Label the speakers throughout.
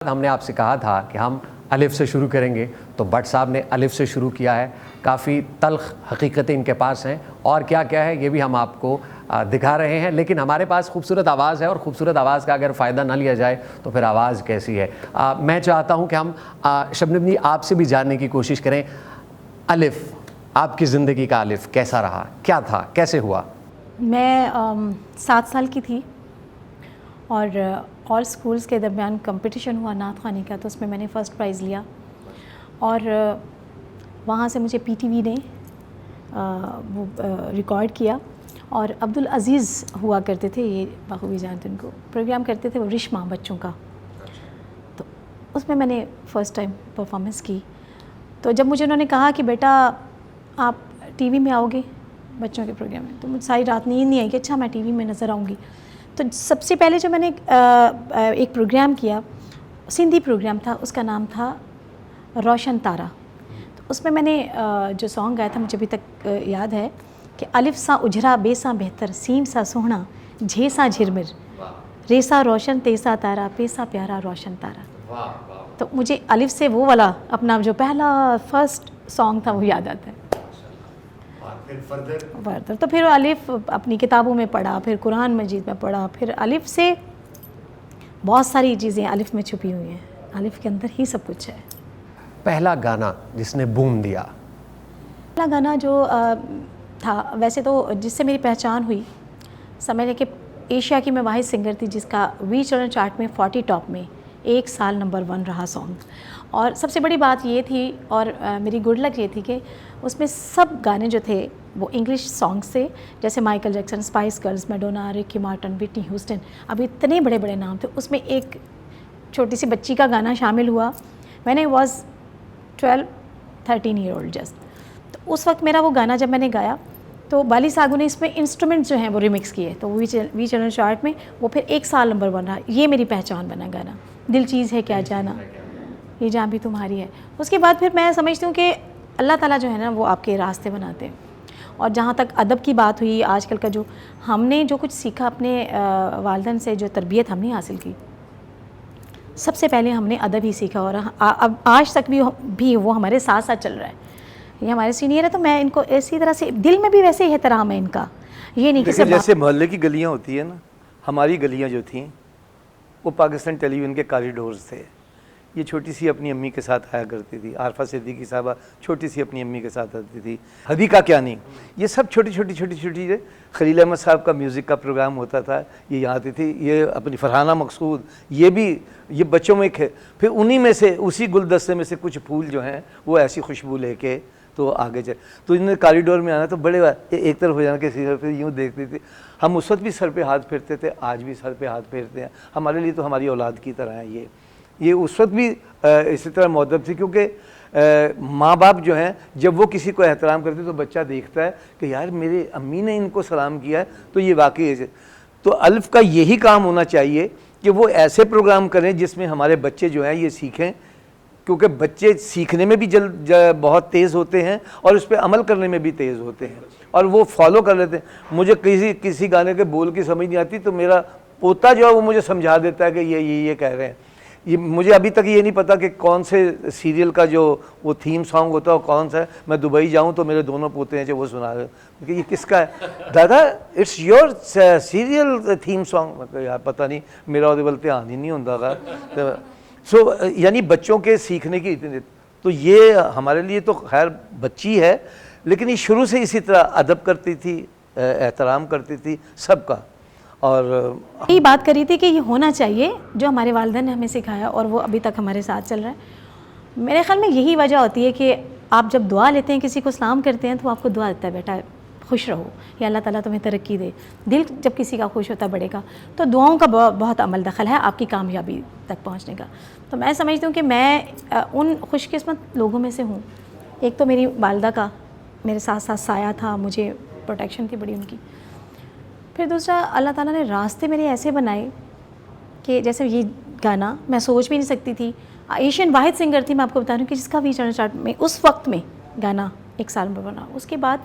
Speaker 1: हमने आपसे कहा था कि हम अलिफ से शुरू करेंगे, तो भट्ट साहब ने अलिफ से शुरू किया है। काफ़ी तल्ख़ हकीकतें इनके पास हैं और क्या क्या है ये भी हम आपको दिखा रहे हैं। लेकिन हमारे पास खूबसूरत आवाज़ है और ख़ूबसूरत आवाज़ का अगर फ़ायदा ना लिया जाए तो फिर आवाज़ कैसी है। मैं चाहता हूँ कि हम शबनम जी आपसे भी जानने की कोशिश करें, अलिफ आपकी ज़िंदगी का अलिफ कैसा रहा, क्या था, कैसे हुआ?
Speaker 2: मैं 7 साल की थी और स्कूल्स के दरमियान कंपटीशन हुआ नात ख़्वानी का, तो उसमें मैंने फ़र्स्ट प्राइज़ लिया और वहाँ से मुझे पीटीवी ने वो रिकॉर्ड किया। और अब्दुल अज़ीज़ हुआ करते थे, ये बखूबी जानते उनको, प्रोग्राम करते थे वो रिश्मा बच्चों का, तो उसमें मैंने फ़र्स्ट टाइम परफॉर्मेंस की। तो जब मुझे उन्होंने कहा कि बेटा आप टीवी में आओगे बच्चों के प्रोग्राम में, तो मुझे सारी रात नींद नहीं आई कि अच्छा मैं टीवी में नज़र आऊँगी। तो सबसे पहले जो मैंने एक प्रोग्राम किया, सिंधी प्रोग्राम था, उसका नाम था रोशन तारा। तो उसमें मैंने जो सॉन्ग गाया था मुझे अभी तक याद है कि अलिफ सा उजरा बेसा बेहतर, सीम सा सोहना, झे सा झिरमिर, रेसा रोशन तेसा तारा, पेसा प्यारा रोशन तारा। तो मुझे अलिफ से वो वाला अपना जो पहला फर्स्ट सॉन्ग था वो याद आता है। फर्दर तो फिर अलिफ अपनी किताबों में पढ़ा, फिर कुरान मजीद में पढ़ा, फिर अलिफ से बहुत सारी चीज़ें अलिफ में छुपी हुई हैं, अलिफ के अंदर ही सब कुछ है।
Speaker 1: पहला गाना जिसने बूम दिया?
Speaker 2: पहला गाना जो था, वैसे तो जिससे मेरी पहचान हुई, समझ लें कि एशिया की मैं वाहिद सिंगर थी जिसका वी चरण चार्ट में 40 टॉप में 1 साल नंबर 1 रहा सॉन्ग। और सबसे बड़ी बात ये थी और मेरी गुड लक ये थी कि उसमें सब गाने जो थे वो इंग्लिश सॉन्ग्स थे, जैसे Michael Jackson, spice girls, Madonna, Ricky Martin, Whitney Houston, अब इतने बड़े बड़े नाम थे। उसमें एक छोटी सी बच्ची का गाना शामिल हुआ, मैंने वॉज 12-13 ईयर ओल्ड जस्ट। तो उस वक्त मेरा वो गाना जब मैंने गाया तो बाली सागू ने इसमें इंस्ट्रूमेंट्स जो हैं वो रिमिक्स किए, तो वी चैनल चार्ट में वो फिर 1 साल नंबर 1 रहा। ये मेरी पहचान बना गाना, दिल चीज़ है क्या जाना, ये जहाँ भी तुम्हारी है। उसके बाद फिर मैं समझती हूँ कि अल्लाह ताला जो है ना वो आपके रास्ते बनाते हैं। और जहाँ तक अदब की बात हुई, आजकल का जो हमने जो कुछ सीखा अपने वालिदैन से, जो तरबियत हमने हासिल की, सबसे पहले हमने अदब ही सीखा और अब आज तक भी वो हमारे साथ साथ चल रहा है। ये हमारे सीनियर है तो मैं इनको इसी तरह से, दिल में भी वैसे ही एहतराम है इनका, ये नहीं कि सब
Speaker 3: जैसे मोहल्ले की गलियाँ होती है ना, हमारी गलियाँ जो थीं वो पाकिस्तान टेलीविज़न के कॉरिडोर्स थे। ये छोटी सी अपनी अम्मी के साथ आया करती थी, आरफा सिद्दीकी साहबा छोटी सी अपनी अम्मी के साथ आती थी, हदीका क्या नहीं, ये सब छोटी छोटी खलील अहमद साहब का म्यूज़िक का प्रोग्राम होता था, ये यहाँ आती थी, ये अपनी फरहाना मकसूद, ये बच्चों में फिर उन्हीं में से, उसी गुलदस्ते में से कुछ फूल जो हैं वो ऐसी खुशबू लेके तो आगे चले। तो इन्हें कॉरिडोर में आना तो बड़े एक तरफ हो जाना कि सीधे फिर यूँ देखते थे। हम उस वक्त भी सर पे हाथ फेरते थे, आज भी सर पे हाथ फेरते हैं। हमारे लिए तो हमारी औलाद की तरह है ये उस वक्त भी इसी तरह मुअद्दब थी, क्योंकि माँ बाप जो हैं जब वो किसी को एहतराम करते तो बच्चा देखता है कि यार मेरे अम्मी ने इनको सलाम किया है तो ये वाकई ऐसे। तो अलिफ का यही काम होना चाहिए कि वो ऐसे प्रोग्राम करें जिसमें हमारे बच्चे जो हैं ये सीखें, क्योंकि बच्चे सीखने में भी बहुत तेज़ होते हैं और उस पर अमल करने में भी तेज़ होते हैं और वो फॉलो कर लेते हैं। मुझे किसी गाने के बोल की समझ नहीं आती तो मेरा पोता जो है वो मुझे समझा देता है कि ये कह रहे हैं। ये मुझे अभी तक ये नहीं पता कि कौन से सीरियल का जो वो थीम सॉन्ग होता है और कौन सा है। मैं दुबई जाऊँ तो मेरे दोनों पोते हैं जो वो सुना रहे कि ये किसका है, दादा it's your serial theme song. मतलब यार पता नहीं, मेरा वो ध्यान ही नहीं होता था। सो यानी बच्चों के सीखने की इतनी, तो ये हमारे लिए तो खैर बच्ची है, लेकिन ये शुरू से इसी तरह अदब करती थी, एहतराम करती थी सबका। और
Speaker 2: यही बात करी थी कि ये होना चाहिए जो हमारे वालिदैन ने हमें सिखाया और वो अभी तक हमारे साथ चल रहा है। मेरे ख्याल में यही वजह होती है कि आप जब दुआ लेते हैं, किसी को सलाम करते हैं, तो आपको दुआ देता है बेटा खुश रहो या अल्लाह ताला तुम्हें तरक्की दे। दिल जब किसी का खुश होता है बड़े का, तो दुआओं का बहुत अमल दखल है आपकी कामयाबी तक पहुँचने का। तो मैं समझती हूँ कि मैं उन खुशकिस्मत लोगों में से हूँ। एक तो मेरी वालदा का मेरे साथ साथ साया था, मुझे प्रोटेक्शन थी बड़ी उनकी। फिर दूसरा, अल्लाह ताला ने रास्ते मेरे ऐसे बनाए कि जैसे ये गाना मैं सोच भी नहीं सकती थी। एशियन वाहिद सिंगर थी मैं आपको बता रही हूँ कि जिसका वी चैनल चार्ट में उस वक्त में गाना 1 साल में बना। उसके बाद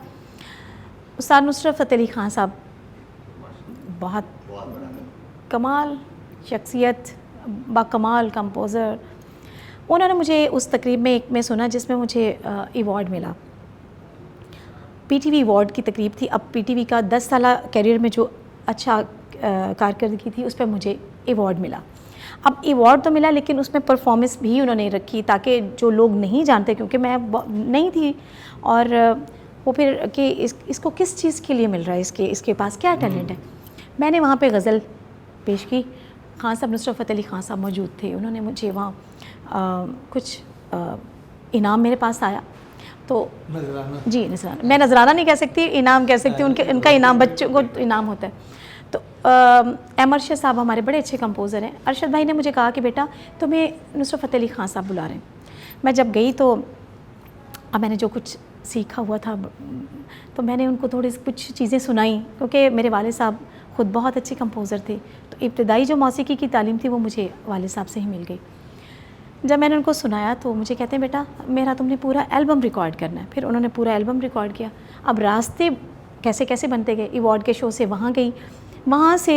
Speaker 2: उस्ताद नुसरत फ़तेह अली ख़ान साहब, बहुत कमाल शख्सियत, बाकमाल कंपोज़र। उन्होंने मुझे उस तकरीब में एक में सुना जिसमें मुझे अवार्ड मिला। पीटीवी अवार्ड की तकरीब थी। अब पीटीवी का 10 साल कैरियर में जो अच्छा कारकर्दगी थी उस पर मुझे अवार्ड मिला। अब अवार्ड तो मिला लेकिन उसमें परफॉर्मेंस भी उन्होंने रखी ताकि जो लोग नहीं जानते, क्योंकि मैं नहीं थी, और वो फिर कि इसको किस चीज़ के लिए मिल रहा है, इसके पास क्या टैलेंट है। मैंने वहाँ पे गज़ल पेश की। खान साहब, नुसरत फ़तेह अली खान साहब मौजूद थे। उन्होंने मुझे वहाँ कुछ इनाम मेरे पास आया तो जी नजराना, मैं नजराना नहीं कह सकती, इनाम कह सकती हूँ। उनका इनाम बच्चों को इनाम होता है। तो अरशद साहब हमारे बड़े अच्छे कंपोज़र हैं। अरशद भाई ने मुझे कहा कि बेटा तुम्हें नुसरत फ़तेह अली खान साहब बुला रहे हैं। मैं जब गई तो अब मैंने जो कुछ सीखा हुआ था तो मैंने उनको थोड़ी कुछ चीज़ें सुनाई, क्योंकि मेरे वाले साहब ख़ुद बहुत अच्छे कंपोज़र थे। तो इब्तदाई जो मौसीकी की तालीम थी वो मुझे वाले साहब से ही मिल गई। जब मैंने उनको सुनाया तो मुझे कहते हैं बेटा मेरा तुमने पूरा एल्बम रिकॉर्ड करना है। फिर उन्होंने पूरा एल्बम रिकॉर्ड किया। अब रास्ते कैसे कैसे बनते गए। अवार्ड के शो से वहाँ गई, वहाँ से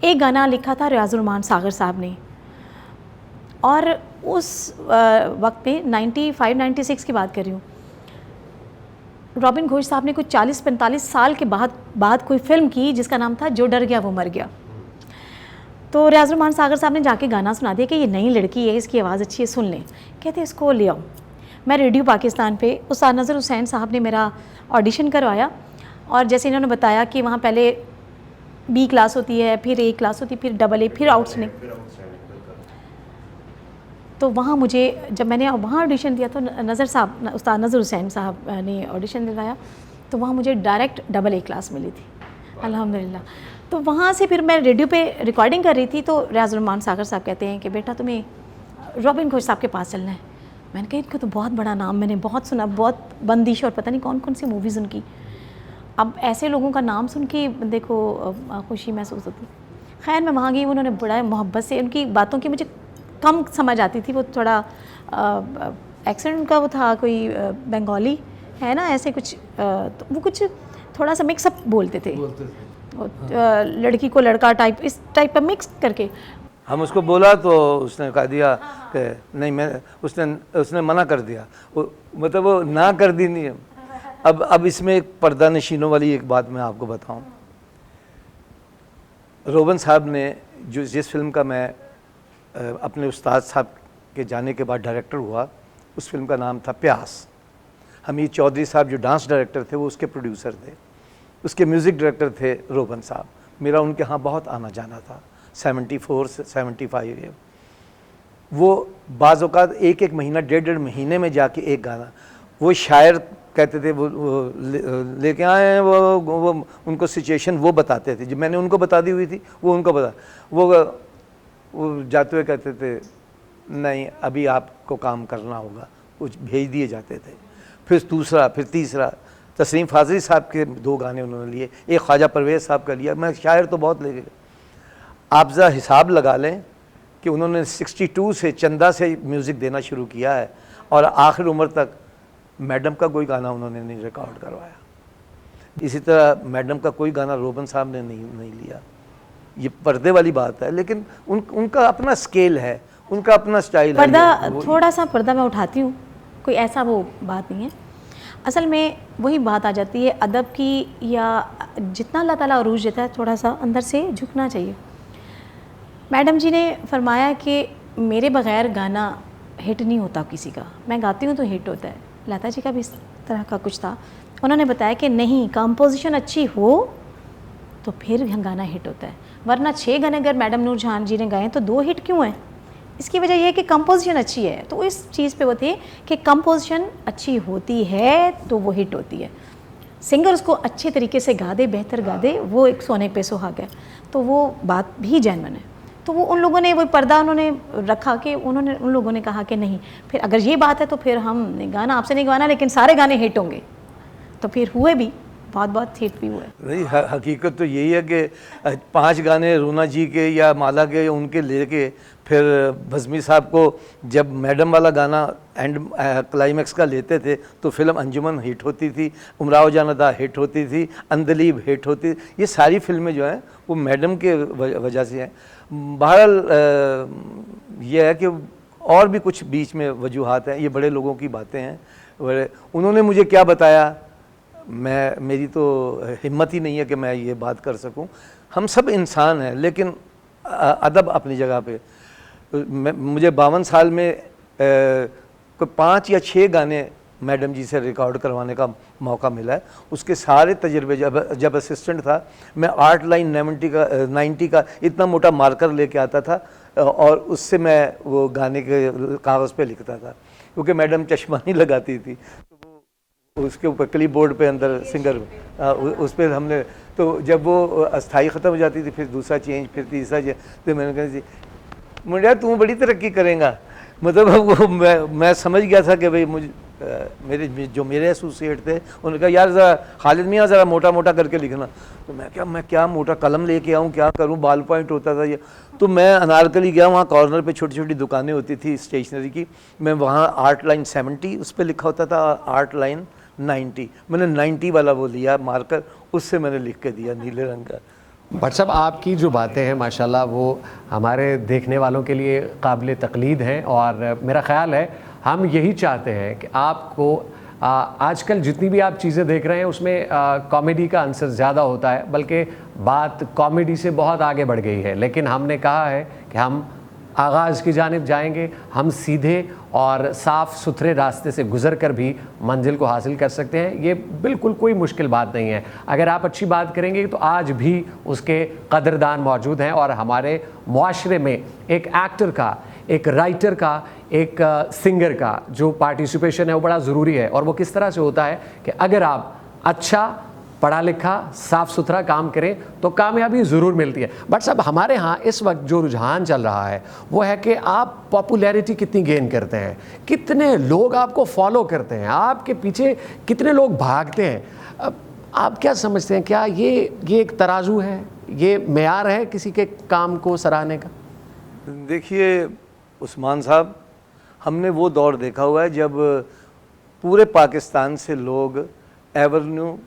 Speaker 2: एक गाना लिखा था रियाजुर रहमान सागर साहब ने, और उस वक्त पे 95-96 की बात कर रही हूँ। रॉबिन घोष साहब ने कुछ 40-45 साल के बाद कोई फ़िल्म की जिसका नाम था जो डर गया वो मर गया। तो रियाजुर रहमान सागर साहब ने जाके गाना सुना दिया कि ये नई लड़की है, इसकी आवाज़ अच्छी है, सुन लें। कहते इसको ले आओ। मैं रेडियो पाकिस्तान पे उस्ताद नज़र हुसैन साहब ने मेरा ऑडिशन करवाया, और जैसे इन्होंने बताया कि वहाँ पहले B क्लास होती है, फिर A क्लास होती है, फिर AA, फिर आउटस्टैंडिंग। तो वहाँ मुझे जब मैंने वहाँ ऑडिशन दिया तो नज़र साहब, उस्ताद नज़र हुसैन साहब ने ऑडिशन दिलवाया, तो वहाँ मुझे डायरेक्ट AA क्लास मिली थी अल्हम्दुलिल्लाह। तो वहाँ से फिर मैं रेडियो पे रिकॉर्डिंग कर रही थी तो रियाजुर रहमान सागर साहब कहते हैं कि बेटा तुम्हें रॉबिन घोष साहब के पास चलना है। मैंने कहा इनका तो बहुत बड़ा नाम, मैंने बहुत सुना, बहुत बंदिश और पता नहीं कौन कौन सी मूवीज़ उनकी। अब ऐसे लोगों का नाम सुन के बंदे को खुशी महसूस होती। खैर मैं वहाँ गई, उन्होंने बड़ा मोहब्बत से, उनकी बातों की मुझे कम समझ आती थी, वो थोड़ा एक्सेंट उनका वो था, कोई बंगाली है ना ऐसे कुछ, तो वो कुछ थोड़ा सा मिक्सअप बोलते थे। लड़की को लड़का टाइप, इस टाइप का मिक्स करके।
Speaker 3: हम उसको बोला तो उसने कह दिया कि नहीं, मैं उसने मना कर दिया, मतलब वो ना कर दी नहीं। अब इसमें एक पर्दा नशीनों वाली एक बात मैं आपको बताऊं। रोबन साहब ने जिस फिल्म का मैं अपने उस्ताद साहब के जाने के बाद डायरेक्टर हुआ, उस फिल्म का नाम था प्यास। हमीद चौधरी साहब जो डांस डायरेक्टर थे वो उसके प्रोड्यूसर थे, उसके म्यूज़िक डायरेक्टर थे रोबन साहब। मेरा उनके यहाँ बहुत आना जाना था 74 से 75। वो बाज़ औक़ात एक महीना, 1.5 महीने में जाके एक गाना, वो शायर कहते थे वो लेके आए हैं, वो उनको सिचुएशन वो बताते थे, जब मैंने उनको बता दी हुई थी वो उनको बता, वो जाते हुए कहते थे नहीं अभी आपको काम करना होगा, कुछ भेज दिए जाते थे। फिर दूसरा, फिर तीसरा। तस्लीम फाजली साहब के 2 गाने उन्होंने लिए, एक ख्वाजा परवेज़ साहब का लिया। मैं शायर तो बहुत ले गए। आप ज़रा हिसाब लगा लें कि उन्होंने 62 से चंदा से म्यूज़िक देना शुरू किया है और आखिर उम्र तक मैडम का कोई गाना उन्होंने नहीं रिकॉर्ड करवाया। इसी तरह मैडम का कोई गाना रोबन साहब ने नहीं लिया। ये पर्दे वाली बात है, लेकिन उनका अपना स्केल है, उनका अपना स्टाइल है।
Speaker 2: पर्दा थोड़ा सा पर्दा मैं उठाती हूँ, कोई ऐसा वो बात नहीं है। असल में वही बात आ जाती है अदब की, या जितना अल्लाह ताला अरूज देता है थोड़ा सा अंदर से झुकना चाहिए। मैडम जी ने फरमाया कि मेरे बग़ैर गाना हिट नहीं होता किसी का, मैं गाती हूँ तो हिट होता है। लता जी का भी इस तरह का कुछ था। उन्होंने बताया कि नहीं, कंपोजिशन अच्छी हो तो फिर गाना हिट होता है, वरना 6 गाने अगर मैडम नूर जहान जी ने गाए तो 2 हिट क्यों हैं? इसकी वजह यह है कि कंपोजिशन अच्छी है। तो इस चीज़ पे वो थे कि कंपोजिशन अच्छी होती है तो वो हिट होती है। सिंगर उसको अच्छे तरीके से गा दे, बेहतर गा दे, वो एक सोने पे सुहागा है। तो वो बात भी जेन्युइन है। तो वो उन लोगों ने वो पर्दा उन्होंने रखा कि उन लोगों ने कहा कि नहीं, फिर अगर ये बात है तो फिर हम गाना आपसे नहीं गवाना, लेकिन सारे गाने हिट होंगे। तो फिर हुए भी, बहुत बहुत हिट भी हुए।
Speaker 3: नहीं, हकीकत तो यही है कि 5 गाने रूना जी के या माला के उनके लेके फिर भज़मी साहब को जब मैडम वाला गाना एंड क्लाइमैक्स का लेते थे तो फिल्म अंजुमन हिट होती थी, उमराव जानदा हिट होती थी, अंदलीब हिट होती। ये सारी फिल्में जो हैं वो मैडम के वजह से हैं। बहरहाल ये है कि और भी कुछ बीच में वजूहात हैं, ये बड़े लोगों की बातें हैं। बड़े उन्होंने मुझे क्या बताया, मेरी तो हिम्मत ही नहीं है कि मैं ये बात कर सकूं। हम सब इंसान हैं, लेकिन अदब अपनी जगह पे। मुझे 52 साल में कोई 5 या 6 गाने मैडम जी से रिकॉर्ड करवाने का मौका मिला है। उसके सारे तजर्बे जब असिस्टेंट था, मैं आर्ट लाइन 90 का इतना मोटा मार्कर लेके आता था और उससे मैं वो गाने के कागज़ पे लिखता था, क्योंकि मैडम चश्मा नहीं लगाती थी। उसके ऊपर क्लिप बोर्ड पे अंदर सिंगर उस पर हमने, तो जब वो अस्थाई ख़त्म हो जाती थी फिर दूसरा चेंज, फिर तीसरा चेंज, तो मैंने कहा जी मुझे तू बड़ी तरक्की करेगा। मतलब वो मैं समझ गया था कि भाई मुझे मेरे एसोसिएट थे, उन्होंने कहा यार ज़रा खालिद मियाँ ज़रा मोटा मोटा करके लिखना। तो मैं क्या मोटा कलम लेके आऊँ, क्या करूँ, बाल पॉइंट होता था ये। तो मैं अनारकली गया, वहाँ कॉर्नर पे छोटी छोटी दुकानें होती थी स्टेशनरी की, मैं वहाँ आर्ट लाइन 70 उस पर लिखा होता था, आर्ट लाइन 90, मैंने 90 वाला वो लिया मार्कर, उससे मैंने लिख के दिया नीले रंग का।
Speaker 1: भट्ट साहब, आपकी जो बातें हैं माशाल्लाह वो हमारे देखने वालों के लिए काबिल तक़लीद हैं, और मेरा ख़्याल है हम यही चाहते हैं कि आपको आजकल जितनी भी आप चीज़ें देख रहे हैं उसमें कॉमेडी का आंसर ज़्यादा होता है, बल्कि बात कॉमेडी से बहुत आगे बढ़ गई है। लेकिन हमने कहा है कि हम आगाज़ की जानिब जाएंगे, हम सीधे और साफ़ सुथरे रास्ते से गुज़र कर भी मंजिल को हासिल कर सकते हैं। ये बिल्कुल कोई मुश्किल बात नहीं है। अगर आप अच्छी बात करेंगे तो आज भी उसके कदरदान मौजूद हैं, और हमारे मुआशरे में एक एक्टर का, एक राइटर का, एक सिंगर का जो पार्टिसिपेशन है वो बड़ा ज़रूरी है। और वो किस तरह से होता है कि अगर आप अच्छा पढ़ा लिखा साफ़ सुथरा काम करें तो कामयाबी ज़रूर मिलती है। बट साहब, हमारे यहाँ इस वक्त जो रुझान चल रहा है वो है कि आप पॉपुलैरिटी कितनी गेन करते हैं, कितने लोग आपको फॉलो करते हैं, आपके पीछे कितने लोग भागते हैं। आप क्या समझते हैं, क्या ये एक तराजू है, ये मेयार है किसी के काम को सराहने का?
Speaker 3: देखिए उस्मान साहब, हमने वो दौर देखा हुआ है जब पूरे पाकिस्तान से लोग एवेन्यू,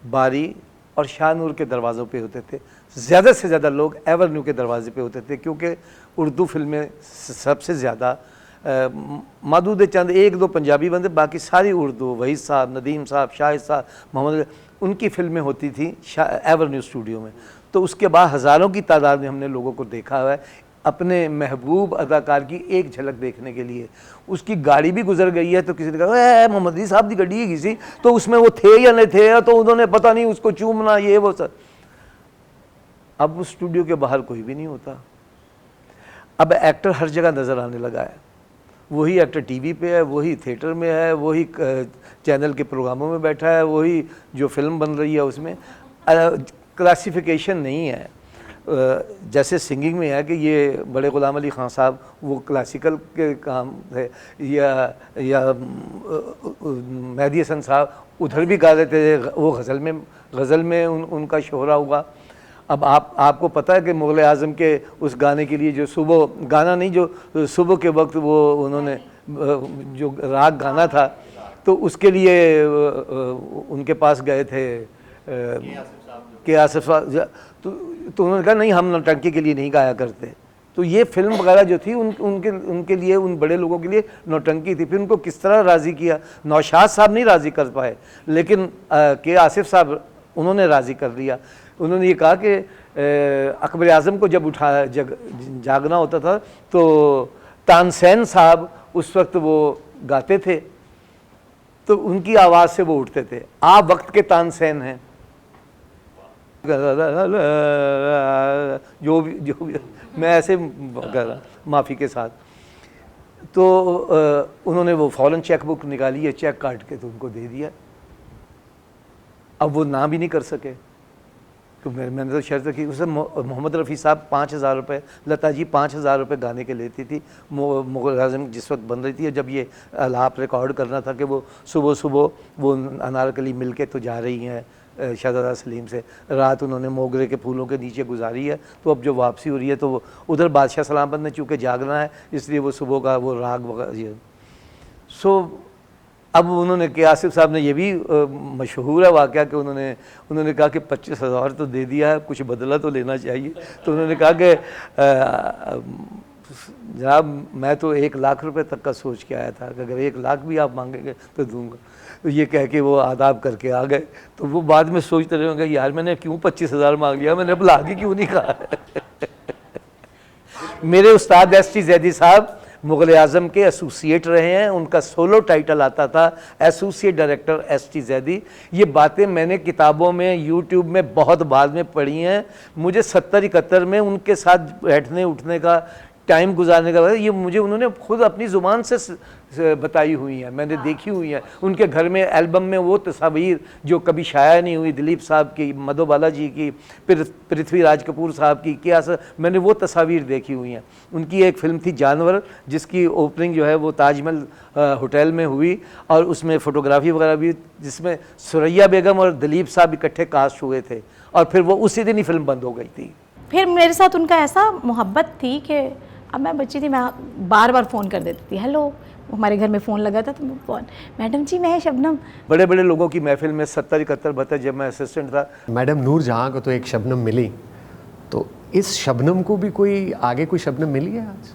Speaker 3: बारी और शाहनूर के दरवाज़ों पे होते थे। ज़्यादा से ज़्यादा लोग एवेन्यू के दरवाजे पे होते थे, क्योंकि उर्दू फिल्में सबसे ज़्यादा, मादूद चंद 1-2 पंजाबी बंदे, बाकी सारी उर्दू, वहीद साहब, नदीम साहब, शाहिद साहब, मोहम्मद, उनकी फिल्में होती थी एवेन्यू स्टूडियो में। तो उसके बाद हज़ारों की तादाद में हमने लोगों को देखा हुआ है अपने महबूब अदाकार की एक झलक देखने के लिए। उसकी गाड़ी भी गुजर गई है तो किसी ने कहा मोहम्मद अली साहब की गाड़ी है किसी, तो उसमें वो थे या नहीं थे, तो उन्होंने पता नहीं उसको चूमना, ये वो सब। अब उस स्टूडियो के बाहर कोई भी नहीं होता। अब एक्टर हर जगह नज़र आने लगा है। वही एक्टर टीवी पे है, वही थिएटर में है, वही चैनल के प्रोग्रामों में बैठा है, वही जो फिल्म बन रही है उसमें क्लासिफिकेशन नहीं है। जैसे सिंगिंग में है कि ये बड़े ग़ुलाम अली ख़ान साहब वो क्लासिकल के काम है, या मेहदी हसन साहब उधर भी गा रहे थे, वो गज़ल में उनका शोहरा हुआ। अब आपको पता है कि मुग़ल आज़म के उस गाने के लिए जो सुबह गाना नहीं, जो सुबह के वक्त वो उन्होंने जो राग गाना था, तो उसके लिए उनके पास गए थे के आसिफ साहब, तो उन्होंने कहा नहीं, हम नौटंकी के लिए नहीं गाया करते। तो ये फिल्म वगैरह जो थी उनके लिए, उन बड़े लोगों के लिए नौटंकी थी। फिर उनको किस तरह राज़ी किया, नौशाद साहब नहीं राज़ी कर पाए, लेकिन के आसिफ साहब उन्होंने राज़ी कर लिया। उन्होंने ये कहा कि अकबर आज़म को जब जागना होता था तो तानसेन साहब उस वक्त वो गाते थे, तो उनकी आवाज़ से वो उठते थे। आप वक्त के तानसेन हैं, जो भी मैं ऐसे माफ़ी के साथ। तो उन्होंने वो फ़ौरन चेक बुक निकाली है, चेक काट के तो उनको दे दिया। अब वो ना भी नहीं कर सके, तो मैंने तो शर्त की। उससे मोहम्मद रफ़ी साहब 5,000 रुपये, लता जी 5,000 रुपये गाने के लेती थी। मुग़ल आज़म जिस वक्त बन रही थी, जब ये आलाप रिकॉर्ड करना था कि वो सुबह सुबह वो अनारकली मिल के तो जा रही हैं शहजादा सलीम से। रात उन्होंने मोगरे के फूलों के नीचे गुजारी है। तो अब जो वापसी हो रही है तो वो उधर बादशाह सलामत ने चूँकि जागना है, इसलिए वो सुबह का वो राग वगैरह। सो अब उन्होंने कि आसिफ साहब ने ये भी मशहूर है वाक़या कि उन्होंने कहा कि 25,000 तो दे दिया है, कुछ बदला तो लेना चाहिए। तो उन्होंने कहा कि जनाब मैं तो 1 लाख रुपए तक का सोच के आया था, अगर 1 लाख भी आप मांगेंगे तो दूंगा। तो ये कह के वो आदाब करके आ गए। तो वो बाद में सोचते रहे होंगे यार मैंने क्यों 25,000 मांग लिया, मैंने अब लाख ही क्यों नहीं कहा। मेरे उस्ताद एस टी जैदी साहब मुग़ल आज़म के एसोसिएट रहे हैं, उनका सोलो टाइटल आता था associate director S T Zaidi. ये बातें मैंने किताबों में यूट्यूब में बहुत बाद में पढ़ी हैं। मुझे 70-71 में उनके साथ बैठने उठने का टाइम गुजारने का ये मुझे उन्होंने खुद अपनी ज़ुबान से बताई हुई हैं, मैंने देखी हुई हैं। उनके घर में एल्बम में वो तस्वीर जो कभी शाया नहीं हुई, दिलीप साहब की, मधुबाला जी की, पृथ्वीराज कपूर साहब की, क्या मैंने वो तस्वीर देखी हुई हैं। उनकी एक फ़िल्म थी जानवर, जिसकी ओपनिंग जो है वो ताजमहल होटल में हुई और उसमें फ़ोटोग्राफी वगैरह भी, जिसमें सुरैया बेगम और दिलीप साहब इकट्ठे कास्ट हुए थे और फिर वो उसी दिन ही फिल्म बंद हो गई थी।
Speaker 2: फिर मेरे साथ उनका ऐसा मोहब्बत थी कि अब मैं बच्ची थी, मैं बार बार फ़ोन कर देती थी, हेलो, हमारे घर में फ़ोन लगा था तो मैं फ़ोन, मैडम जी मैं शबनम।
Speaker 3: बड़े बड़े लोगों की महफिल में 70-71 जब मैं असिस्टेंट था।
Speaker 1: मैडम नूर जहाँ को तो एक शबनम मिली, तो इस शबनम को भी कोई आगे कोई शबनम मिली है आज?